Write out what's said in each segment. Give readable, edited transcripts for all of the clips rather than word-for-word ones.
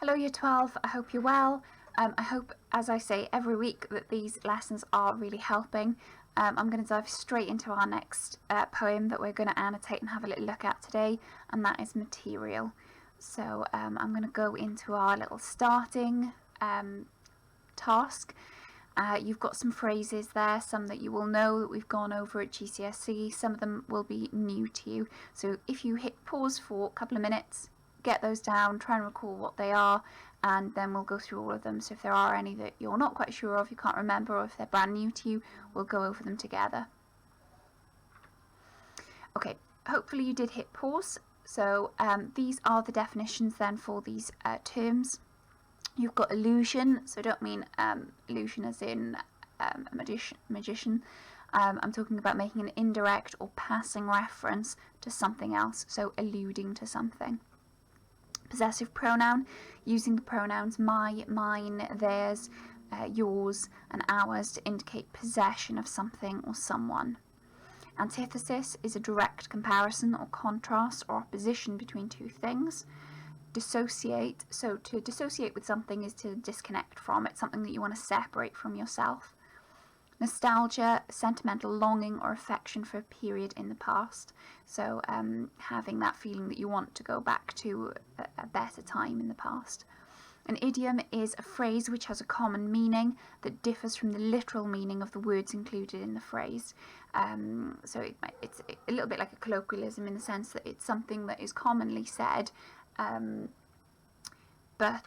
Hello Year 12, I hope you're well. I hope, as I say every week, that these lessons are really helping. I'm going to dive straight into our next poem that we're going to annotate and have a little look at today, and that is Material. So I'm going to go into our little starting task. You've got some phrases there, some that you will know that we've gone over at GCSE, some of them will be new to you. So if you hit pause for a couple of minutes, get those down, try and recall what they are, and then we'll go through all of them. So if there are any that you're not quite sure of, you can't remember, or if they're brand new to you, we'll go over them together. Okay, hopefully you did hit pause. So these are the definitions then for these terms. You've got illusion, so I don't mean illusion as in a magician. I'm talking about making an indirect or passing reference to something else, so alluding to something. Possessive pronoun, using the pronouns my, mine, theirs, yours and ours to indicate possession of something or someone. Antithesis is a direct comparison or contrast or opposition between two things. Dissociate, so to dissociate with something is to disconnect from it, something that you want to separate from yourself. Nostalgia, sentimental longing or affection for a period in the past, so having that feeling that you want to go back to a better time in the past. An idiom is a phrase which has a common meaning that differs from the literal meaning of the words included in the phrase. So it's a little bit like a colloquialism in the sense that it's something that is commonly said, but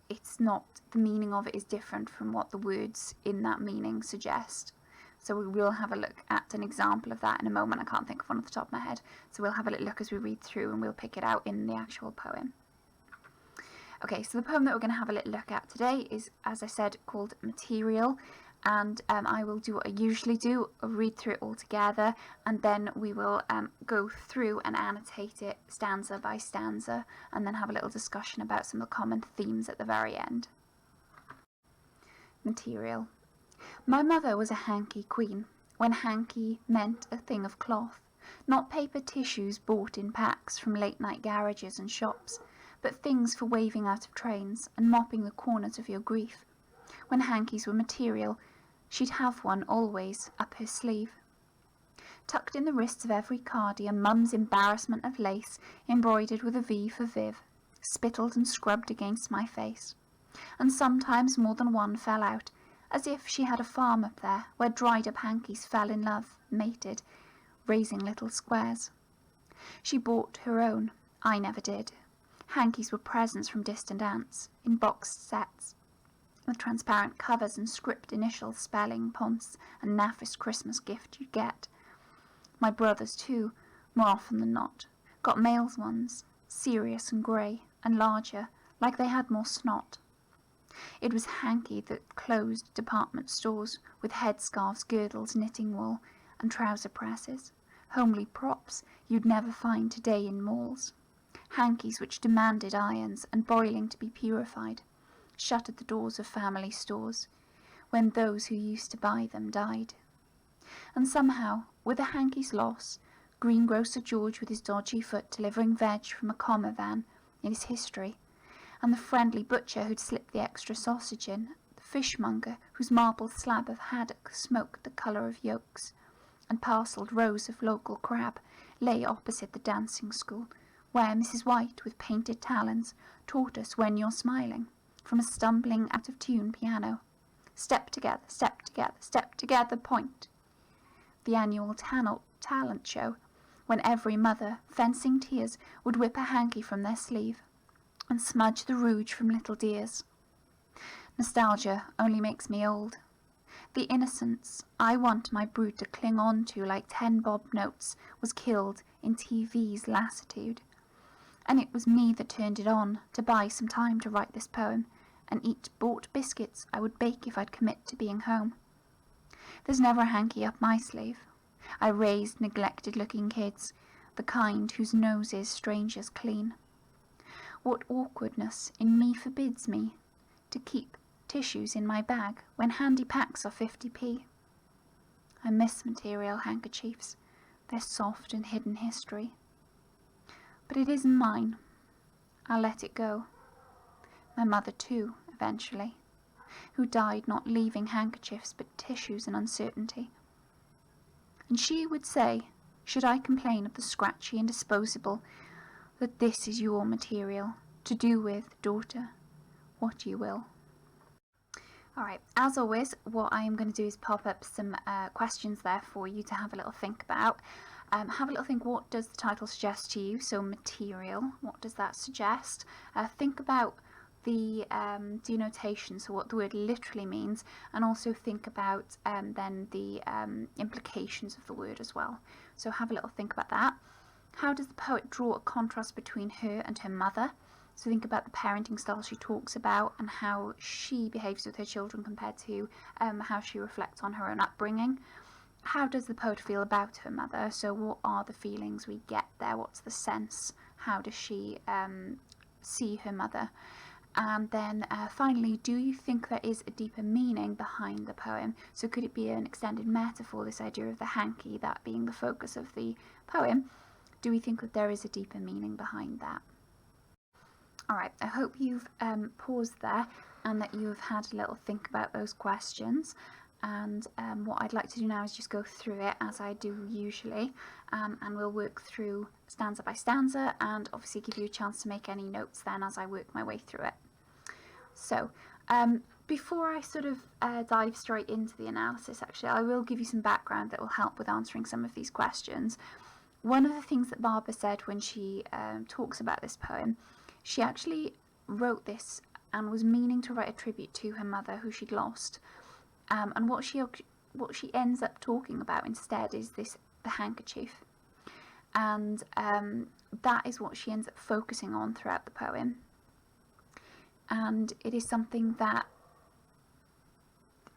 it's not, the meaning of it is different from what the words in that meaning suggest. So we will have a look at an example of that in a moment. I can't think of one off the top of my head. So we'll have a little look as we read through and we'll pick it out in the actual poem. Okay, so the poem that we're going to have a little look at today is, as I said, called Material. And I will do what I usually do, I'll read through it all together, and then we will go through and annotate it stanza by stanza, and then have a little discussion about some of the common themes at the very end. Material. My mother was a hanky queen, when hanky meant a thing of cloth, not paper tissues bought in packs from late-night garages and shops, but things for waving out of trains and mopping the corners of your grief. When hankies were material, she'd have one always up her sleeve. Tucked in the wrists of every cardie, a mum's embarrassment of lace, embroidered with a V for Viv, spittled and scrubbed against my face. And sometimes more than one fell out, as if she had a farm up there, where dried-up hankies fell in love, mated, raising little squares. She bought her own, I never did. Hankies were presents from distant aunts, in boxed sets, with transparent covers and script initials spelling Ponce and naffest Christmas gift you'd get. My brothers, too, more often than not, got males ones, serious and grey, and larger, like they had more snot. It was hanky that closed department stores, with headscarves, girdles, knitting wool, and trouser presses, homely props you'd never find today in malls. Hankies which demanded irons and boiling to be purified, shuttered the doors of family stores, when those who used to buy them died. And somehow, with a hanky's loss, greengrocer George with his dodgy foot delivering veg from a comma van in his history, and the friendly butcher who'd slipped the extra sausage in, the fishmonger whose marble slab of haddock smoked the colour of yolks, and parcelled rows of local crab lay opposite the dancing school, where Mrs. White, with painted talons, taught us when you're smiling, from a stumbling out-of-tune piano. Step together, step together, step together, point. The annual talent show, when every mother, fencing tears, would whip a hanky from their sleeve and smudge the rouge from little dears. Nostalgia only makes me old. The innocence I want my brood to cling on to like 10 bob notes was killed in TV's lassitude. And it was me that turned it on to buy some time to write this poem, and eat bought biscuits I would bake if I'd commit to being home. There's never a hanky up my sleeve. I raised neglected-looking kids, the kind whose noses strangers clean. What awkwardness in me forbids me to keep tissues in my bag when handy packs are 50p. I miss material handkerchiefs, their soft and hidden history. But it isn't mine. I'll let it go. My mother too, eventually, who died not leaving handkerchiefs but tissues and uncertainty. And she would say, should I complain of the scratchy and disposable, that this is your material, to do with, daughter, what you will. Alright, as always, what I am going to do is pop up some questions there for you to have a little think about. Have a little think, what does the title suggest to you? So material, what does that suggest? Think about the denotation, so what the word literally means, and also think about then the implications of the word as well. So have a little think about that. How does the poet draw a contrast between her and her mother? So think about the parenting style she talks about and how she behaves with her children compared to how she reflects on her own upbringing. How does the poet feel about her mother? So what are the feelings we get there? What's the sense? How does she see her mother? And then finally, do you think there is a deeper meaning behind the poem? So could it be an extended metaphor, this idea of the hanky, that being the focus of the poem? Do we think that there is a deeper meaning behind that? Alright, I hope you've paused there and that you've had a little think about those questions. And what I'd like to do now is just go through it as I do usually, and we'll work through stanza by stanza and obviously give you a chance to make any notes then as I work my way through it. So before I sort of dive straight into the analysis, actually I will give you some background that will help with answering some of these questions. One of the things that Barber said when she talks about this poem, she actually wrote this and was meaning to write a tribute to her mother who she'd lost. And what she ends up talking about instead is the handkerchief, and that is what she ends up focusing on throughout the poem. And it is something that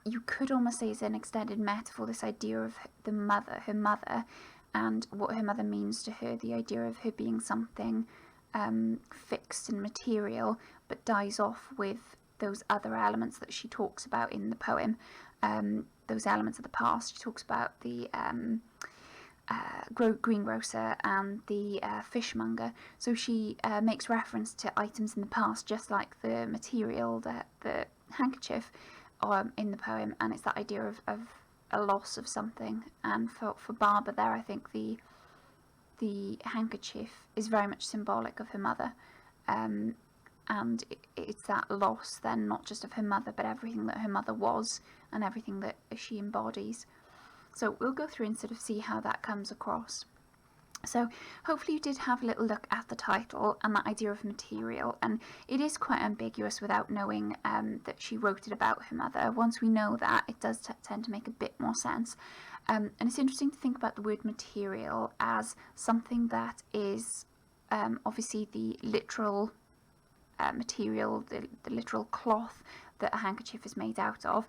you could almost say is an extended metaphor, this idea of her mother, and what her mother means to her, the idea of her being something fixed and material, but dies off with those other elements that she talks about in the poem, those elements of the past. She talks about the greengrocer and the fishmonger. So she makes reference to items in the past, just like the material, the handkerchief in the poem, and it's that idea of a loss of something. And for Barber there, I think the handkerchief is very much symbolic of her mother. And it's that loss then, not just of her mother, but everything that her mother was and everything that she embodies. So we'll go through and sort of see how that comes across. So hopefully you did have a little look at the title and that idea of material, and it is quite ambiguous without knowing that she wrote it about her mother. Once we know that, it does tend to make a bit more sense. And it's interesting to think about the word material as something that is obviously the literal material, the literal cloth that a handkerchief is made out of,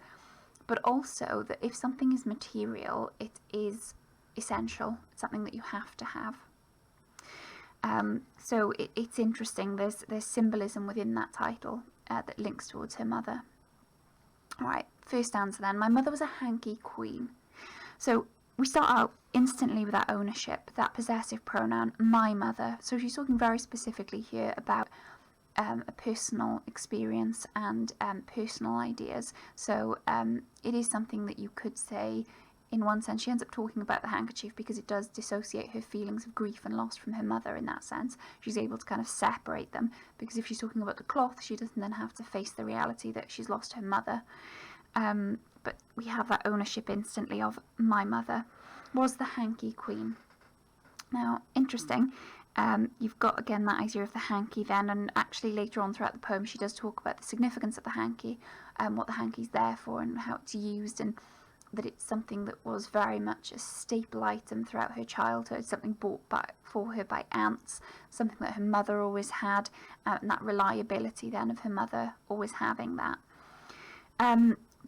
but also that if something is material, it is essential. It's something that you have to have. So it's interesting. There's symbolism within that title that links towards her mother. All right, first stanza then. My mother was a hanky queen. So we start out instantly with that ownership, that possessive pronoun, my mother. So she's talking very specifically here about a personal experience and personal ideas. So it is something that you could say, in one sense, she ends up talking about the handkerchief because it does dissociate her feelings of grief and loss from her mother in that sense. She's able to kind of separate them, because if she's talking about the cloth, she doesn't then have to face the reality that she's lost her mother. But we have that ownership instantly of my mother was the hanky queen. Now, interesting. You've got again that idea of the hanky then, and actually later on throughout the poem she does talk about the significance of the hanky, what the hanky's there for and how it's used, and that it's something that was very much a staple item throughout her childhood, something bought for her by aunts, something that her mother always had, and that reliability then of her mother always having that.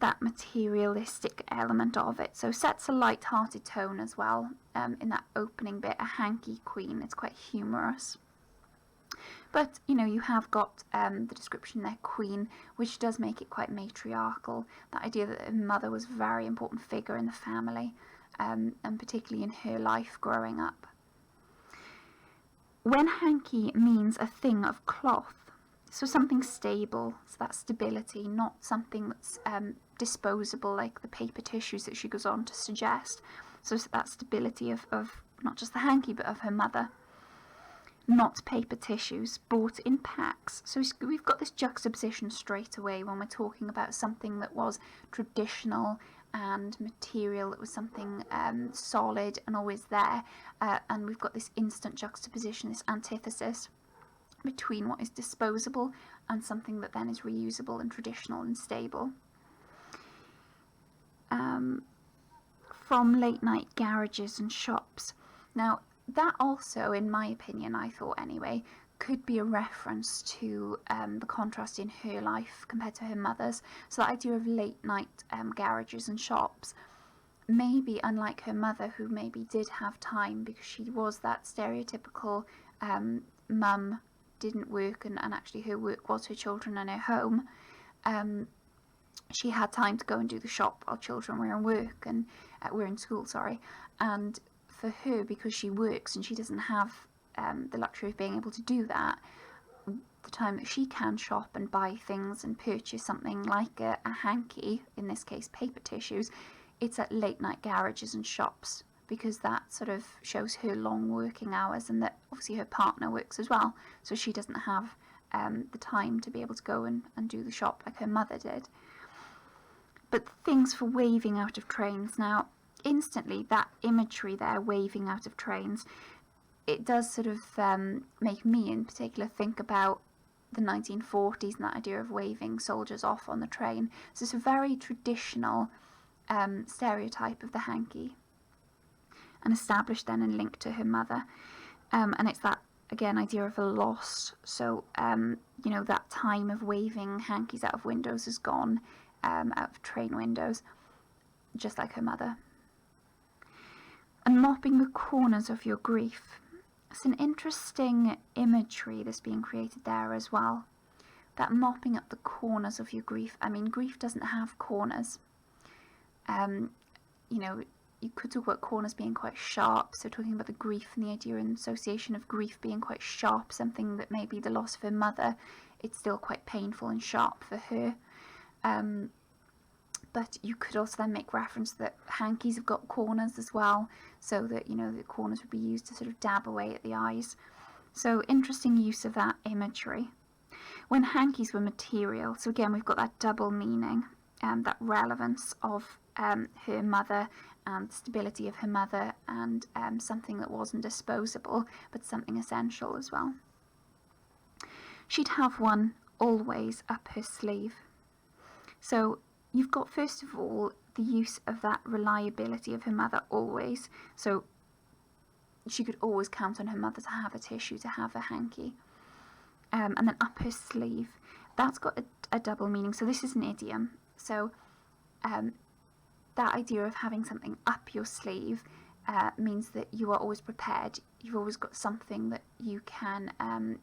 That materialistic element of it. So sets a light-hearted tone as well in that opening bit, a hanky queen. It's quite humorous. But, you know, you have got the description there, queen, which does make it quite matriarchal. That idea that her mother was a very important figure in the family, and particularly in her life growing up. When hanky means a thing of cloth, so something stable, so that's stability, not something that's disposable like the paper tissues that she goes on to suggest. So that stability of not just the hanky but of her mother. Not paper tissues, bought in packs. So we've got this juxtaposition straight away when we're talking about something that was traditional and material, that was something solid and always there, and we've got this instant juxtaposition, this antithesis between what is disposable and something that then is reusable and traditional and stable. From late night garages and shops. Now that also, in my opinion, I thought anyway, could be a reference to the contrast in her life compared to her mother's. So that idea of late night garages and shops, maybe unlike her mother, who maybe did have time because she was that stereotypical mum, didn't work, and actually her work was her children and her home. She had time to go and do the shop while children were in work and were in school, and for her, because she works and she doesn't have the luxury of being able to do that, the time that she can shop and buy things and purchase something like a hanky, in this case paper tissues, it's at late night garages and shops, because that sort of shows her long working hours, and that obviously her partner works as well, so she doesn't have the time to be able to go and do the shop like her mother did. But things for waving out of trains. Now, instantly, that imagery there, waving out of trains, it does sort of make me in particular think about the 1940s and that idea of waving soldiers off on the train. So it's a very traditional stereotype of the hanky, and established then and linked to her mother. And it's that, again, idea of a loss. So, that time of waving hankies out of windows is gone, out of train windows, just like her mother. And mopping the corners of your grief. It's an interesting imagery that's being created there as well. That mopping up the corners of your grief. I mean, grief doesn't have corners. You could talk about corners being quite sharp, so talking about the grief and the idea and association of grief being quite sharp, something that maybe the loss of her mother, it's still quite painful and sharp for her. But you could also then make reference that hankies have got corners as well, so that, the corners would be used to sort of dab away at the eyes. So interesting use of that imagery. When hankies were material, so again we've got that double meaning, that relevance of her mother and stability of her mother, and something that wasn't disposable but something essential as well. She'd have one always up her sleeve. So you've got, first of all, the use of that reliability of her mother always. So she could always count on her mother to have a tissue, to have a hanky. And then up her sleeve, that's got a double meaning. So this is an idiom. So that idea of having something up your sleeve means that you are always prepared. You've always got something that you can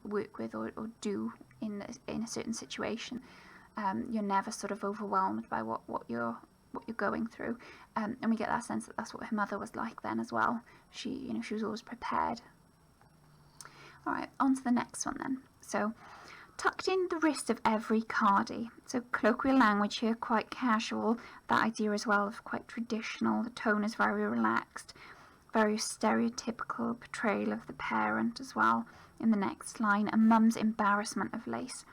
work with or do in a certain situation. You're never sort of overwhelmed by what you're going through, and we get that sense that that's what her mother was like then as well. She was always prepared. All right, on to the next one then. So, tucked in the wrist of every cardie. So colloquial language here, quite casual. That idea as well of quite traditional. The tone is very relaxed, very stereotypical portrayal of the parent as well. In the next line, a mum's embarrassment of lace.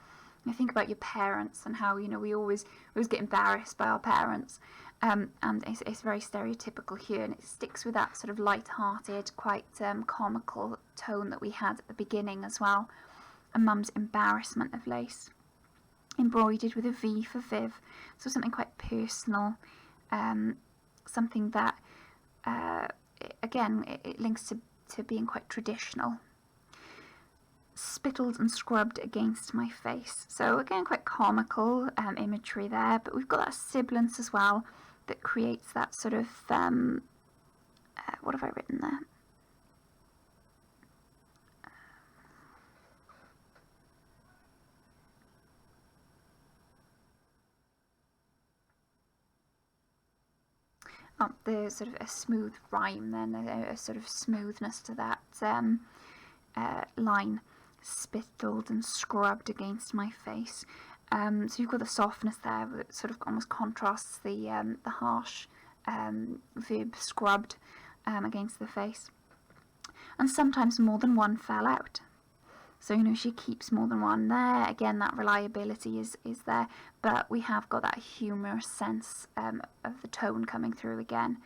You think about your parents and how, we always get embarrassed by our parents, and it's very stereotypical here, and it sticks with that sort of light-hearted, quite comical tone that we had at the beginning as well. A mum's embarrassment of lace, embroidered with a V for Viv, so something quite personal, something that again it links to being quite traditional. Spittled and scrubbed against my face. So again, quite comical imagery there, but we've got that sibilance as well that creates that sort of what have I written there? There's sort of a smooth rhyme then, a sort of smoothness to that line spittled and scrubbed against my face. So you've got the softness there that sort of almost contrasts the harsh verb scrubbed against the face. And sometimes more than one fell out. So, she keeps more than one there. Again, that reliability is there, but we have got that humorous sense of the tone coming through again.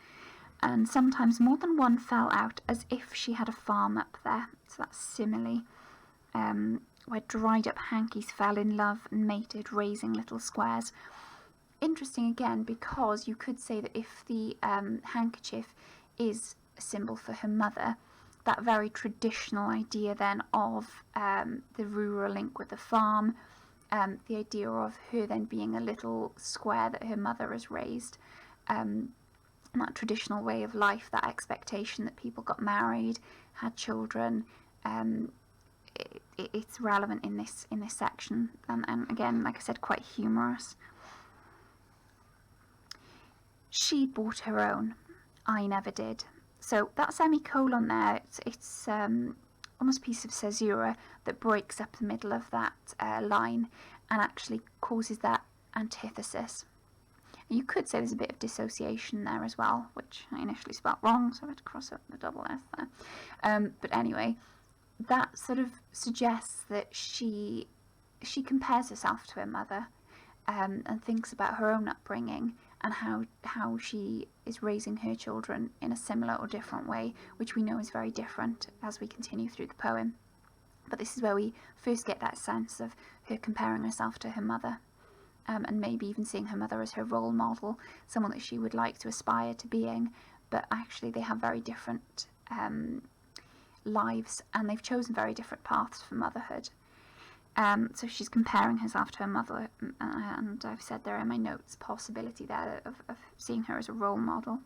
And sometimes more than one fell out, as if she had a farm up there. So that's simile, where dried up hankies fell in love and mated, raising little squares. Interesting again, because you could say that if the handkerchief is a symbol for her mother, that very traditional idea then of the rural link with the farm, the idea of her then being a little square that her mother has raised, that traditional way of life, that expectation that people got married, had children, it's relevant in this section, and again, like I said, quite humorous. She bought her own, I never did. So that semicolon there, it's almost a piece of caesura that breaks up the middle of that line and actually causes that antithesis. And you could say there's a bit of dissociation there as well, which I initially spelt wrong, so I had to cross up the double S there. But anyway, that sort of suggests that she compares herself to her mother, and thinks about her own upbringing and how she is raising her children in a similar or different way, which we know is very different as we continue through the poem. But this is where we first get that sense of her comparing herself to her mother, and maybe even seeing her mother as her role model, someone that she would like to aspire to being, but actually they have very different lives, and they've chosen very different paths for motherhood. So she's comparing herself to her mother, and I've said there in my notes, possibility there of seeing her as a role model.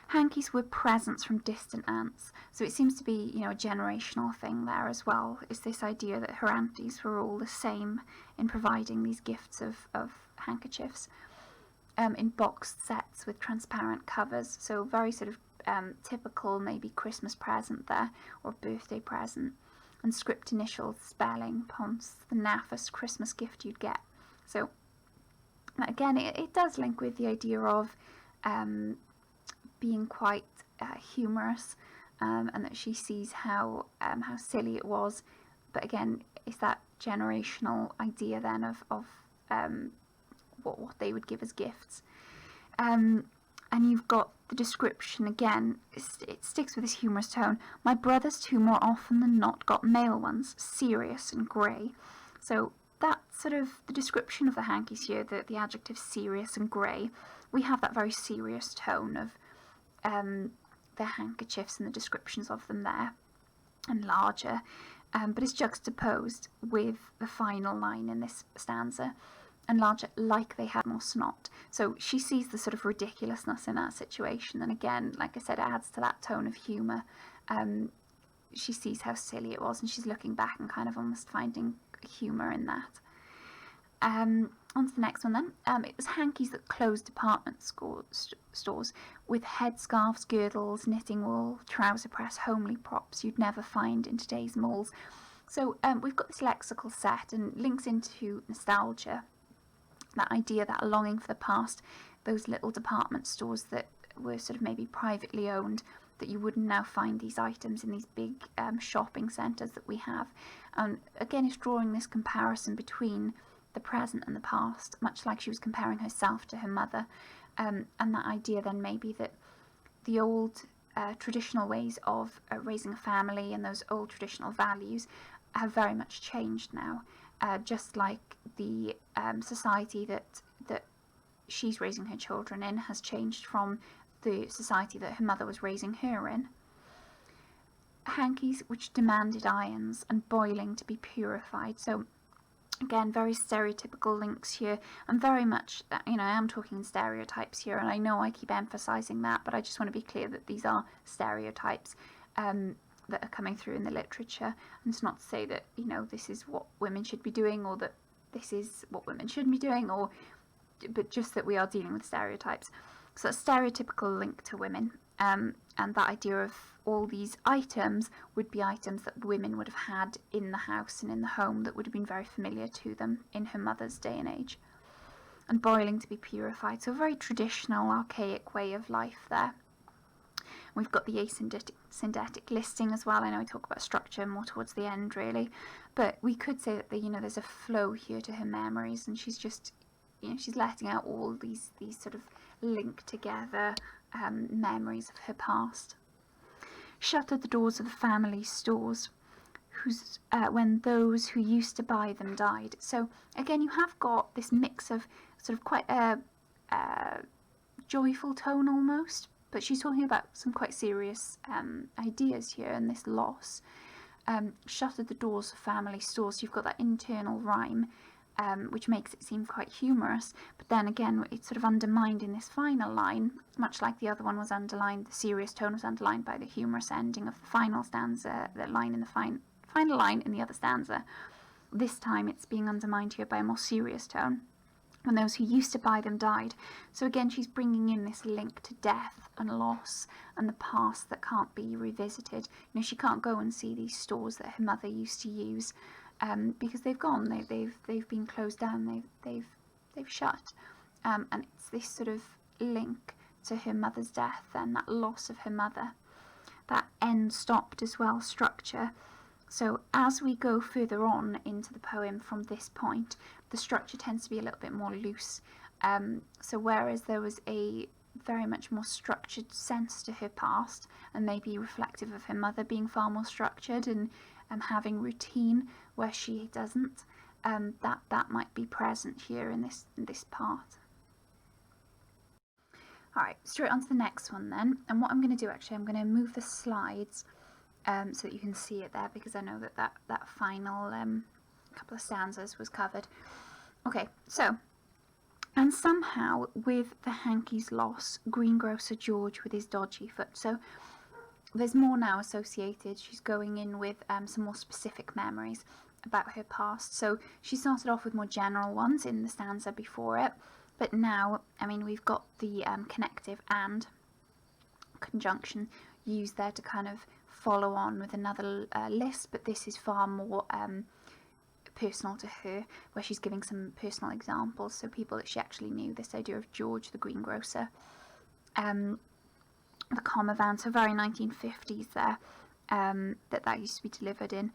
Hankies were presents from distant aunts, so it seems to be, a generational thing there as well. Is this idea that her aunties were all the same in providing these gifts of handkerchiefs, in boxed sets with transparent covers, so very sort of typical maybe Christmas present there, or birthday present. And script initials, spelling, Ponce, the naffest Christmas gift you'd get. So again, it does link with the idea of being quite humorous, and that she sees how silly it was. But again, it's that generational idea then of what they would give as gifts. And you've got the description again, it sticks with this humorous tone. My brothers too more often than not got male ones, serious and grey. So that's sort of the description of the hankies here, the adjective serious and grey. We have that very serious tone of the handkerchiefs and the descriptions of them there, and larger, but it's juxtaposed with the final line in this stanza, and larger, like they had more snot. So she sees the sort of ridiculousness in that situation, and again, like I said, it adds to that tone of humour. She sees how silly it was, and she's looking back and kind of almost finding humour in that. On to the next one then. It was hankies that closed department stores with headscarves, girdles, knitting wool, trouser press, homely props you'd never find in today's malls. So we've got this lexical set and links into nostalgia, that idea, that longing for the past, those little department stores that were sort of maybe privately owned, that you wouldn't now find these items in these big shopping centres that we have. And again, it's drawing this comparison between the present and the past, much like she was comparing herself to her mother, and that idea then maybe that the old traditional ways of raising a family and those old traditional values have very much changed now, just like the society that she's raising her children in has changed from the society that her mother was raising her in. Hankies which demanded irons and boiling to be purified. So again, very stereotypical links here, and very much, I am talking in stereotypes here, and I know I keep emphasising that, but I just want to be clear that these are stereotypes that are coming through in the literature, and it's not to say that, this is what women should be doing, or that this is what women shouldn't be doing, but just that we are dealing with stereotypes. So a stereotypical link to women, and that idea of all these items would be items that women would have had in the house and in the home that would have been very familiar to them in her mother's day and age. And boiling to be purified, so a very traditional, archaic way of life there. We've got the asyndetic listing as well. I know we talk about structure more towards the end, really, but we could say that there's a flow here to her memories, and she's just, she's letting out all these sort of linked together memories of her past. Shuttered the doors of the family stores, when those who used to buy them died. So again, you have got this mix of sort of quite a joyful tone almost, but she's talking about some quite serious ideas here and this loss. Shuttered the doors of family stores. You've got that internal rhyme, which makes it seem quite humorous, but then again it's sort of undermined in this final line, much like the other one was underlined. The serious tone was underlined by the humorous ending of the final stanza, the line in the final line in the other stanza. This time it's being undermined here by a more serious tone, when those who used to buy them died. So again, she's bringing in this link to death and loss and the past that can't be revisited. She can't go and see these stores that her mother used to use, because they've gone. They've been closed down. They've shut. And it's this sort of link to her mother's death and that loss of her mother. That end stopped as well structure. So as we go further on into the poem from this point, the structure tends to be a little bit more loose. So whereas there was a very much more structured sense to her past, and maybe reflective of her mother being far more structured and having routine where she doesn't, that might be present here in this part. Alright, straight on to the next one then. And what I'm going to do, actually, I'm going to move the slides so that you can see it there, because I know that final couple of stanzas was covered. Okay, so, and somehow with the hanky's loss, greengrocer George with his dodgy foot. So there's more now associated. She's going in with some more specific memories about her past. So she started off with more general ones in the stanza before it, but now, we've got the connective and conjunction used there to kind of follow on with another list, but this is far more personal to her, where she's giving some personal examples, so people that she actually knew. This idea of George the greengrocer, the comma van, so very 1950s there, that used to be delivered in,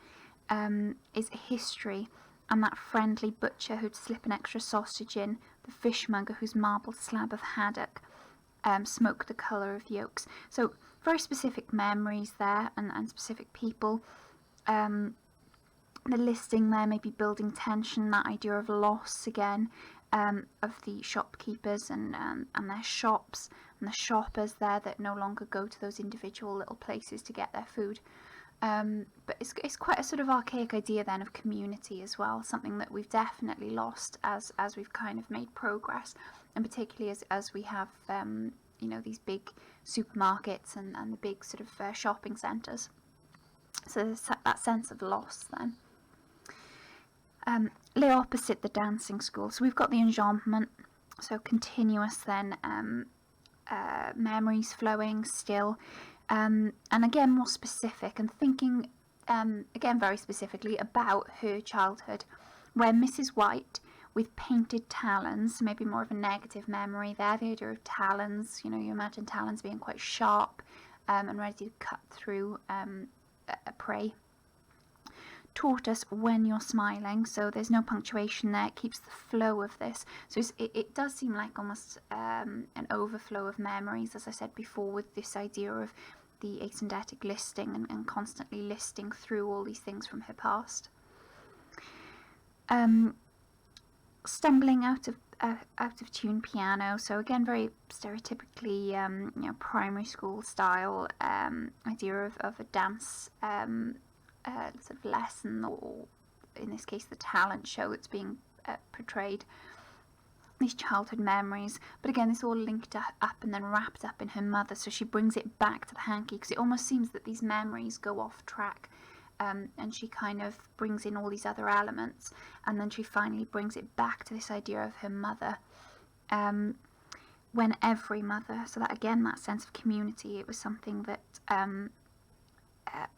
is a history, and that friendly butcher who'd slip an extra sausage in, the fishmonger whose marble slab of haddock smoked the colour of yolks. So very specific memories there, and specific people. The listing there may be building tension, that idea of loss again, of the shopkeepers and their shops, and the shoppers there that no longer go to those individual little places to get their food. But it's quite a sort of archaic idea then of community as well, something that we've definitely lost as we've kind of made progress, and particularly as we have these big supermarkets and the big sort of shopping centres. So there's that sense of loss then. Lay opposite the dancing school. So we've got the enjambment, so continuous then, memories flowing still, and again more specific, and thinking again very specifically about her childhood, where Mrs. White with painted talons, maybe more of a negative memory there, the idea of talons, you imagine talons being quite sharp and ready to cut through a prey. Taught us when you're smiling, so there's no punctuation there, it keeps the flow of this. So it does seem like almost an overflow of memories, as I said before, with this idea of the asyndetic listing and constantly listing through all these things from her past. Stumbling out of tune piano, so again very stereotypically primary school style idea of a dance sort of lesson, or in this case the talent show that's being portrayed, these childhood memories, but again it's all linked up and then wrapped up in her mother, so she brings it back to the hanky, because it almost seems that these memories go off track, and she kind of brings in all these other elements, and then she finally brings it back to this idea of her mother, when every mother, so that again, that sense of community, it was something that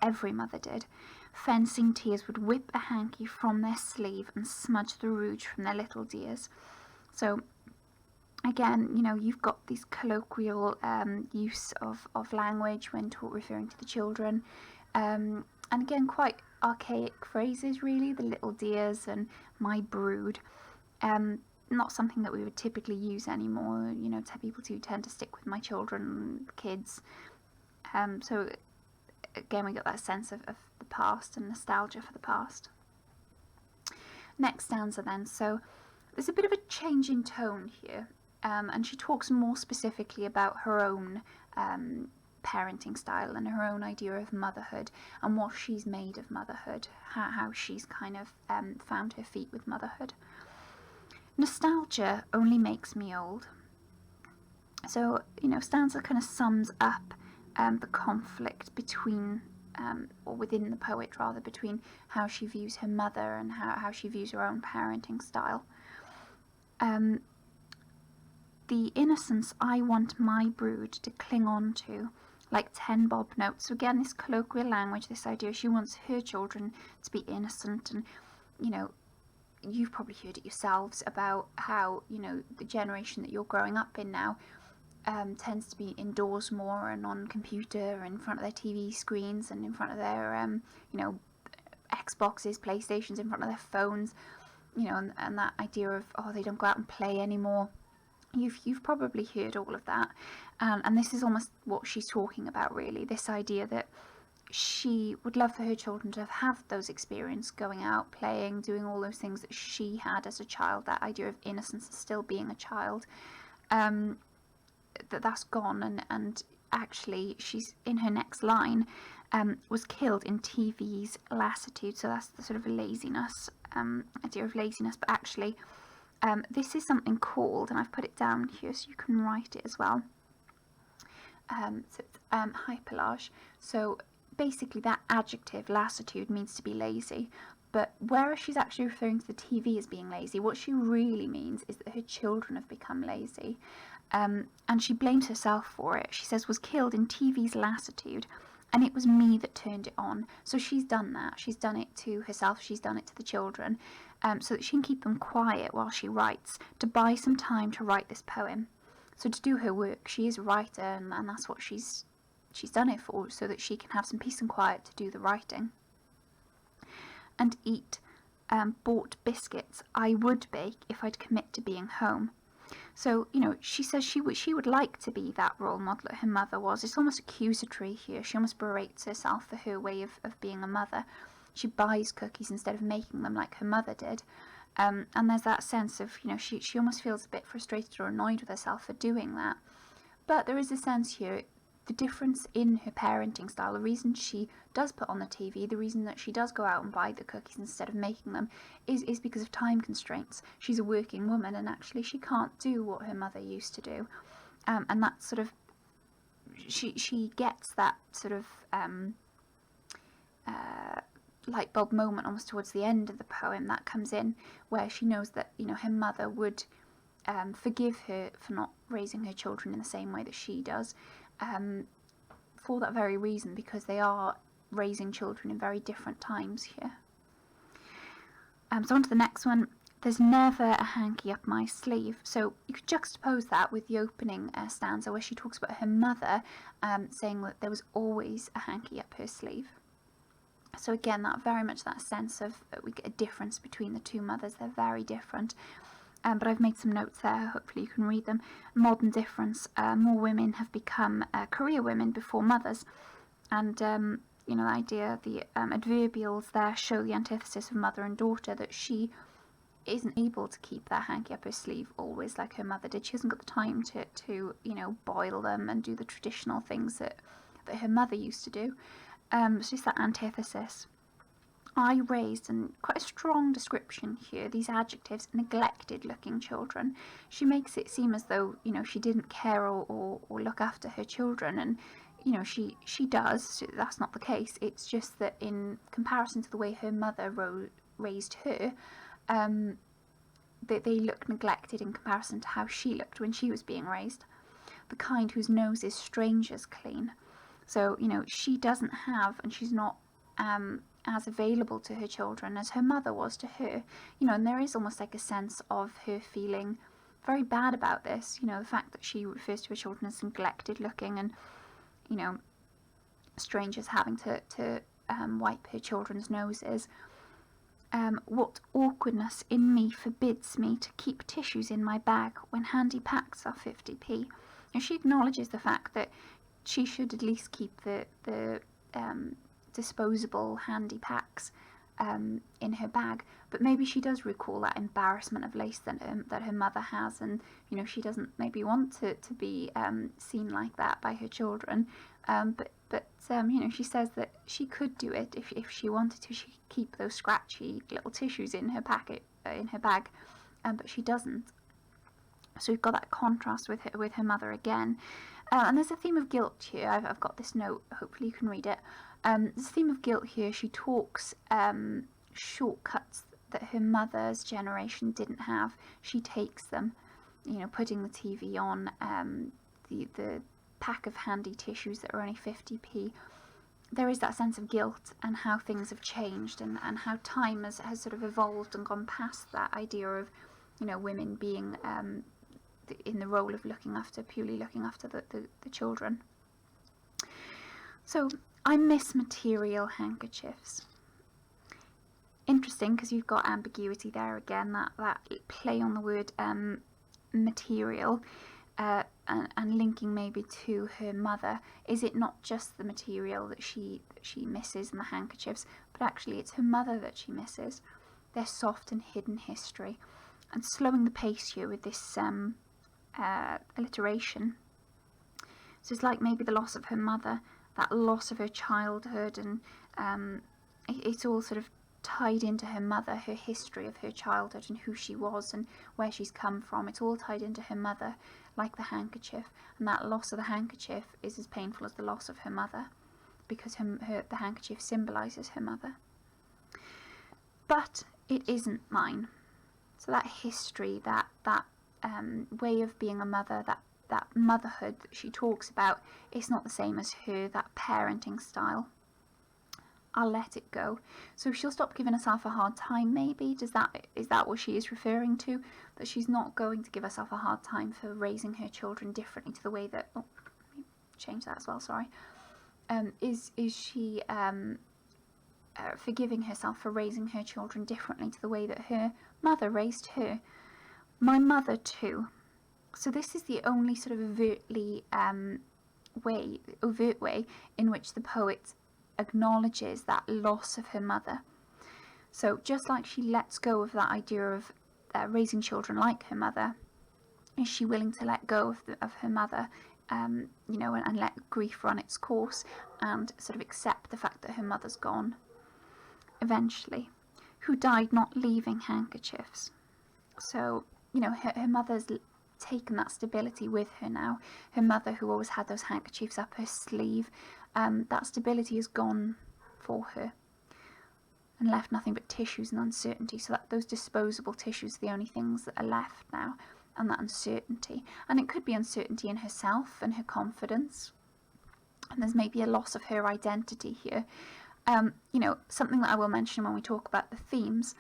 every mother did. Fencing tears would whip a hanky from their sleeve and smudge the rouge from their little dears. So again, you've got this colloquial use of language when referring to the children, and again, quite archaic phrases really, the little dears and my brood. Not something that we would typically use anymore. People do tend to stick with my children, kids. So again, we got that sense of the past and nostalgia for the past. Next stanza then. So there's a bit of a change in tone here, and she talks more specifically about her own parenting style and her own idea of motherhood and what she's made of motherhood, how she's kind of found her feet with motherhood. Nostalgia only makes me old. So, stanza kind of sums up the conflict between, or within the poet rather, between how she views her mother and how she views her own parenting style. The innocence I want my brood to cling on to, like 10 bob notes. So again, this colloquial language, this idea, she wants her children to be innocent. And, you've probably heard it yourselves about how, the generation that you're growing up in now tends to be indoors more and on computer, in front of their TV screens and in front of their, Xboxes, PlayStations, in front of their phones, and that idea of, they don't go out and play anymore. You've probably heard all of that, and this is almost what she's talking about, really, this idea that she would love for her children to have those experiences, going out, playing, doing all those things that she had as a child, that idea of innocence, still being a child, that's gone. And actually, she's, in her next line, was killed in TV's lassitude. So that's the sort of laziness, idea of laziness. But actually, this is something called, and I've put it down here so you can write it as well. So it's hyperlage. So basically, that adjective, lassitude, means to be lazy. But whereas she's actually referring to the TV as being lazy, what she really means is that her children have become lazy. And she blames herself for it. She says, was killed in TV's lassitude, and it was me that turned it on. So she's done that. She's done it to herself. She's done it to the children, so that she can keep them quiet while she writes, to buy some time to write this poem. So to do her work, she is a writer, and that's what she's done it for, so that she can have some peace and quiet to do the writing. And eat bought biscuits I would bake if I'd commit to being home. So, she says she would like to be that role model that her mother was. It's almost accusatory here. She almost berates herself for her way of being a mother. She buys cookies instead of making them like her mother did. And there's that sense of, she almost feels a bit frustrated or annoyed with herself for doing that. But there is a sense here, the difference in her parenting style, the reason she does put on the TV, the reason that she does go out and buy the cookies instead of making them, is because of time constraints. She's a working woman, and actually she can't do what her mother used to do. And that sort of, she gets that sort of light bulb moment almost towards the end of the poem that comes in, where she knows that, her mother would forgive her for not raising her children in the same way that she does. For that very reason, because they are raising children in very different times here. So on to the next one. There's never a hanky up my sleeve. So you could juxtapose that with the opening stanza, where she talks about her mother saying that there was always a hanky up her sleeve. So again, that very much that sense of we get a difference between the two mothers. They're very different. But I've made some notes there, hopefully you can read them. Modern difference, more women have become career women before mothers. And, the idea, the adverbials there show the antithesis of mother and daughter, that she isn't able to keep that hanky up her sleeve always like her mother did. She hasn't got the time to boil them and do the traditional things that her mother used to do. So it's that antithesis. I raised, and quite a strong description here, these adjectives, neglected looking children. She makes it seem as though, she didn't care or look after her children, and, she does. That's not the case. It's just that in comparison to the way her mother raised her, they look neglected in comparison to how she looked when she was being raised. The kind whose noses strangers clean. So, she doesn't have, and she's not as available to her children as her mother was to her. And there is almost like a sense of her feeling very bad about this. The fact that she refers to her children as neglected looking, and, strangers having to wipe her children's noses. What awkwardness in me forbids me to keep tissues in my bag when handy packs are 50p. And she acknowledges the fact that she should at least keep the disposable handy packs in her bag, but maybe she does recall that embarrassment of lace that her mother has, and she doesn't maybe want to be seen like that by her children, but she says that she could do it if she wanted to. She could keep those scratchy little tissues in her bag, but she doesn't. So we've got that contrast with her mother again. And there's a theme of guilt here. I've got this note, hopefully you can read it. There's a theme of guilt here. She talks shortcuts that her mother's generation didn't have. She takes them, putting the TV on, the pack of handy tissues that are only 50p. There is that sense of guilt and how things have changed, and how time has sort of evolved and gone past that idea of, women being in the role of purely looking after the children. So I miss material handkerchiefs. Interesting, because you've got ambiguity there again, that play on the word material, and linking maybe to her mother. Is it not just the material that she misses in the handkerchiefs, but actually it's her mother that she misses, their soft and hidden history? And slowing the pace here with this alliteration. So it's like maybe the loss of her mother, that loss of her childhood, and it's all sort of tied into her mother, her history of her childhood and who she was and where she's come from. It's all tied into her mother, like the handkerchief, and that loss of the handkerchief is as painful as the loss of her mother, because the handkerchief symbolises her mother. But it isn't mine. So that history, that way of being a mother, that motherhood that she talks about, it's not the same as her, that parenting style. I'll let it go. So she'll stop giving herself a hard time, maybe. Is that what she is referring to? That she's not going to give herself a hard time for raising her children differently to the way that... Oh, let me change that as well, sorry. Is she forgiving herself for raising her children differently to the way that her mother raised her? My mother too. So this is the only sort of overt way in which the poet acknowledges that loss of her mother. So just like she lets go of that idea of raising children like her mother, is she willing to let go of her mother, and let grief run its course, and sort of accept the fact that her mother's gone eventually, who died not leaving handkerchiefs. So her mother's taken that stability with her now. Her mother, who always had those handkerchiefs up her sleeve, that stability is gone for her, and left nothing but tissues and uncertainty. So that those disposable tissues are the only things that are left now, and that uncertainty. And it could be uncertainty in herself and her confidence, and there's maybe a loss of her identity here. Something that I will mention when we talk about the themes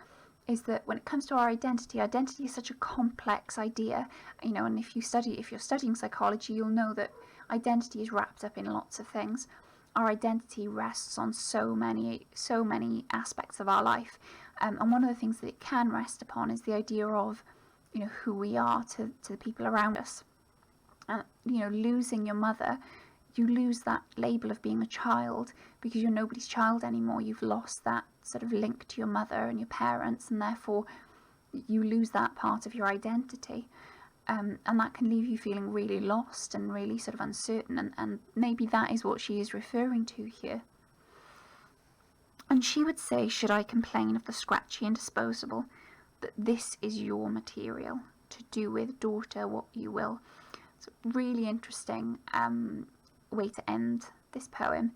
is that when it comes to our identity is such a complex idea, and if you're studying psychology, you'll know that identity is wrapped up in lots of things. Our identity rests on so many aspects of our life, and one of the things that it can rest upon is the idea of who we are to the people around us. And losing your mother, you lose that label of being a child, because you're nobody's child anymore. You've lost that sort of link to your mother and your parents, and therefore you lose that part of your identity, and that can leave you feeling really lost and really sort of uncertain, and maybe that is what she is referring to here. And she would say, should I complain of the scratchy and disposable, that this is your material, to do with, daughter, what you will. It's a really interesting way to end this poem.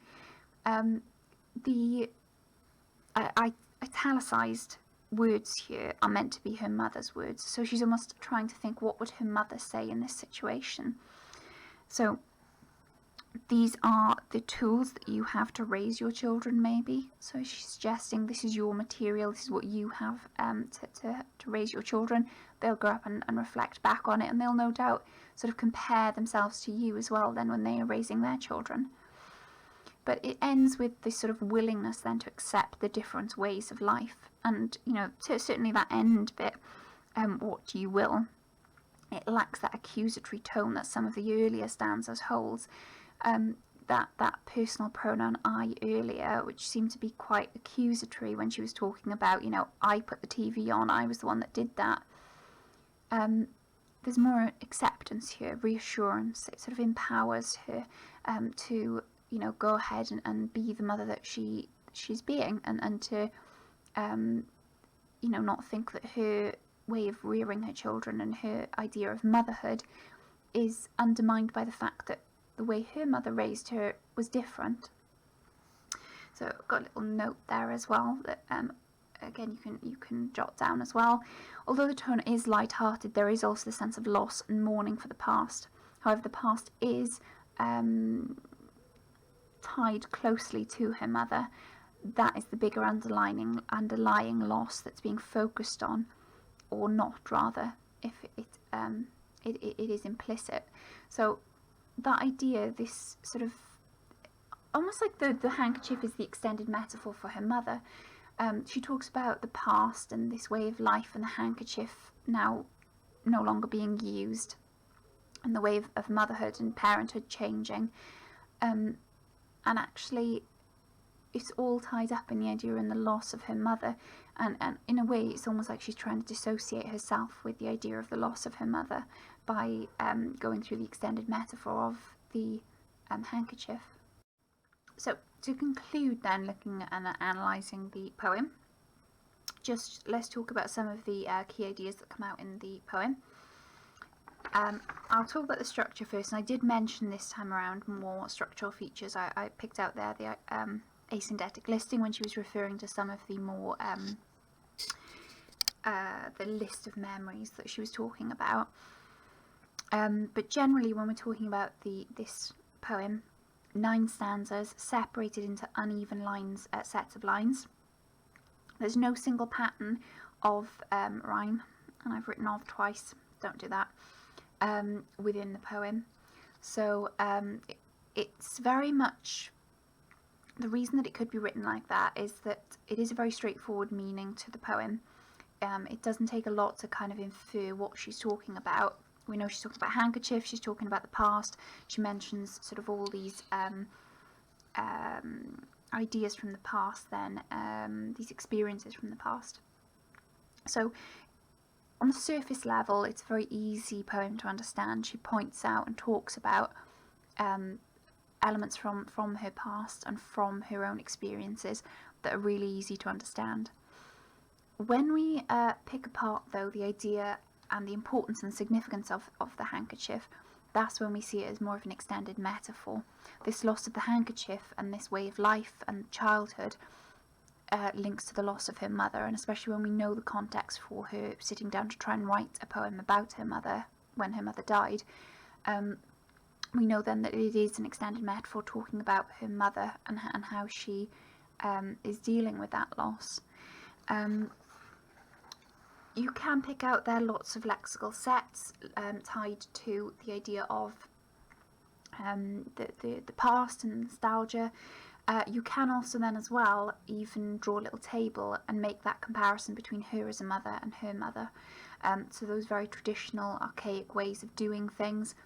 The italicized words here are meant to be her mother's words, so she's almost trying to think, what would her mother say in this situation? So these are the tools that you have to raise your children, maybe. So she's suggesting this is your material, this is what you have to raise your children. They'll grow up and reflect back on it, and they'll no doubt sort of compare themselves to you as well then when they are raising their children. But it ends with this sort of willingness then to accept the different ways of life. And, certainly that end bit, what you will, it lacks that accusatory tone that some of the earlier stanzas holds. That personal pronoun I earlier, which seemed to be quite accusatory when she was talking about, I put the TV on, I was the one that did that. There's more acceptance here, reassurance. It sort of empowers her to, go ahead and be the mother that she's being, and to, not think that her way of rearing her children and her idea of motherhood is undermined by the fact that the way her mother raised her was different. So I've got a little note there as well that again you can jot down as well. Although the tone is light-hearted, there is also the sense of loss and mourning for the past. However, the past is tied closely to her mother. That is the bigger underlying loss that's being focused on, or not, rather, if it is implicit. So that idea, this sort of almost like the handkerchief is the extended metaphor for her mother. She talks about the past and this way of life, and the handkerchief now no longer being used, and the way of motherhood and parenthood changing. And actually, it's all tied up in the idea and the loss of her mother. And in a way, it's almost like she's trying to dissociate herself with the idea of the loss of her mother by going through the extended metaphor of the handkerchief. So, to conclude then, looking and analysing the poem, just let's talk about some of the key ideas that come out in the poem. I'll talk about the structure first, and I did mention this time around more structural features. I picked out there the asyndetic listing when she was referring to some of the more the list of memories that she was talking about. But generally, when we're talking about this poem, 9 stanzas separated into uneven lines, sets of lines. There's no single pattern of rhyme, and I've written of twice, don't do that, within the poem. So it's very much, the reason that it could be written like that is that it is a very straightforward meaning to the poem. It doesn't take a lot to kind of infer what she's talking about. We know she's talking about handkerchief, she's talking about the past, she mentions sort of all these ideas from the past then, these experiences from the past. So on the surface level, it's a very easy poem to understand. She points out and talks about elements from her past and from her own experiences that are really easy to understand. When we pick apart, though, the idea and the importance and significance of the handkerchief, that's when we see it as more of an extended metaphor. This loss of the handkerchief and this way of life and childhood links to the loss of her mother, and especially when we know the context for her sitting down to try and write a poem about her mother when her mother died. We know then that it is an extended metaphor talking about her mother and how she is dealing with that loss. You can pick out there lots of lexical sets tied to the idea of the past and nostalgia. You can also then as well even draw a little table and make that comparison between her as a mother and her mother. So those very traditional, archaic ways of doing things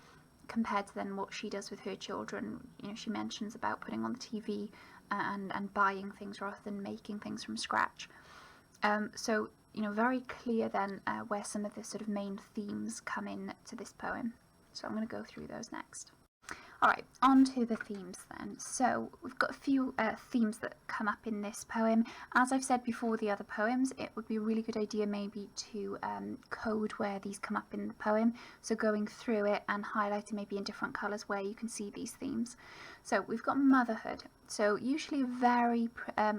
compared to then what she does with her children. She mentions about putting on the TV and buying things rather than making things from scratch. So very clear then where some of the sort of main themes come in to this poem. So I'm going to go through those next. Alright, on to the themes then. So we've got a few themes that come up in this poem. As I've said before the other poems, it would be a really good idea maybe to code where these come up in the poem. So going through it and highlighting maybe in different colours where you can see these themes. So we've got motherhood. So usually a very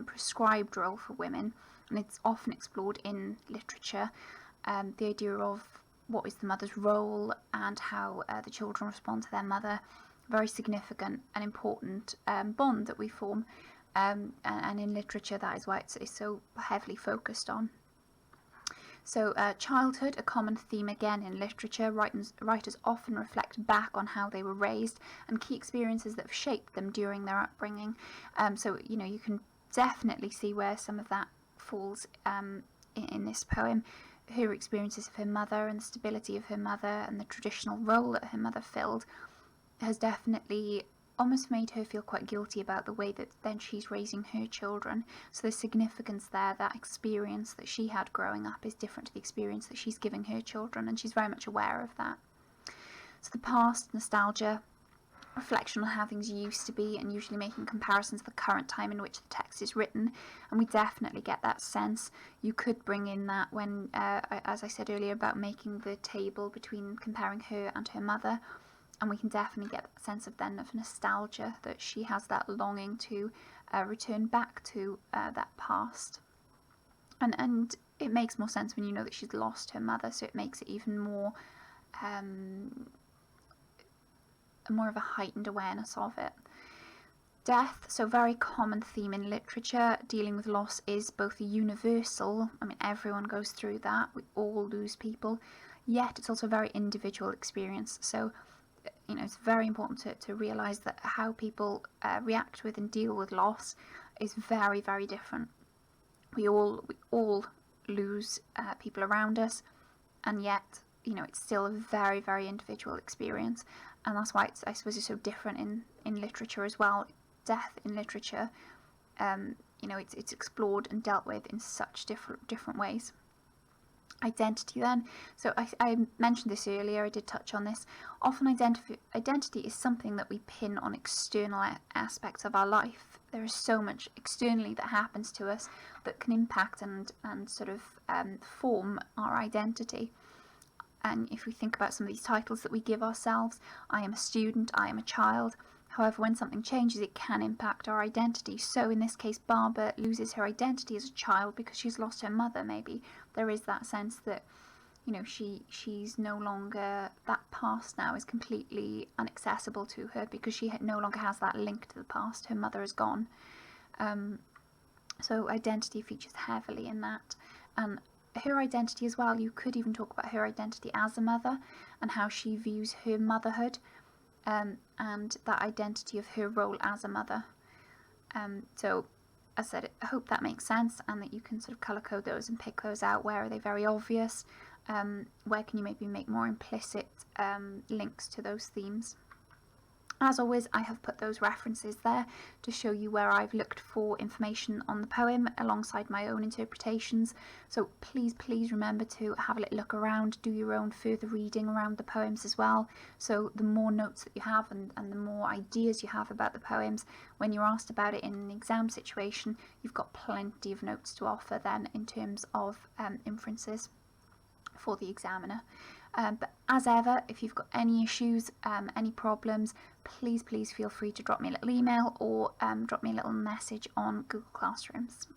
prescribed role for women, and it's often explored in literature. The idea of what is the mother's role and how the children respond to their mother. very significant and important bond that we form, and in literature that is why it's so heavily focused on. So childhood, a common theme again in literature. Writers often reflect back on how they were raised and key experiences that have shaped them during their upbringing. So you can definitely see where some of that falls in this poem. Her experiences of her mother and the stability of her mother and the traditional role that her mother filled has definitely almost made her feel quite guilty about the way that then she's raising her children. So there's significance there. That experience that she had growing up is different to the experience that she's giving her children, and she's very much aware of that. So the past, nostalgia, reflection on how things used to be, and usually making comparisons to the current time in which the text is written, and we definitely get that sense. You could bring in that when, as I said earlier, about making the table between comparing her and her mother, and we can definitely get that sense of nostalgia, that she has that longing to return back to that past. And it makes more sense when you know that she's lost her mother, so it makes it even more of a heightened awareness of it. Death, so very common theme in literature. Dealing with loss is both universal, I mean everyone goes through that, we all lose people, yet it's also a very individual experience. So it's very important to realise that how people react with and deal with loss is very, very different. We all lose people around us, and yet it's still a very, very individual experience, and that's why I suppose it's so different in literature as well. Death in literature, it's explored and dealt with in such different ways. Identity then. So I mentioned this earlier, I did touch on this. Often identity is something that we pin on external aspects of our life. There is so much externally that happens to us that can impact and sort of form our identity. And if we think about some of these titles that we give ourselves, I am a student, I am a child. However, when something changes, it can impact our identity. So in this case, Barber loses her identity as a child because she's lost her mother, maybe. There is that sense that, she's no longer, that past now is completely inaccessible to her because she no longer has that link to the past. Her mother is gone. So identity features heavily in that. And her identity as well, you could even talk about her identity as a mother and how she views her motherhood. And that identity of her role as a mother. So as I said, I hope that makes sense and that you can sort of colour code those and pick those out. Where are they very obvious? Where can you maybe make more implicit links to those themes? As always, I have put those references there to show you where I've looked for information on the poem alongside my own interpretations. So please remember to have a little look around, do your own further reading around the poems as well. So the more notes that you have and the more ideas you have about the poems, when you're asked about it in an exam situation, you've got plenty of notes to offer then in terms of inferences for the examiner. But as ever, if you've got any issues, any problems, please feel free to drop me a little email or drop me a little message on Google Classrooms.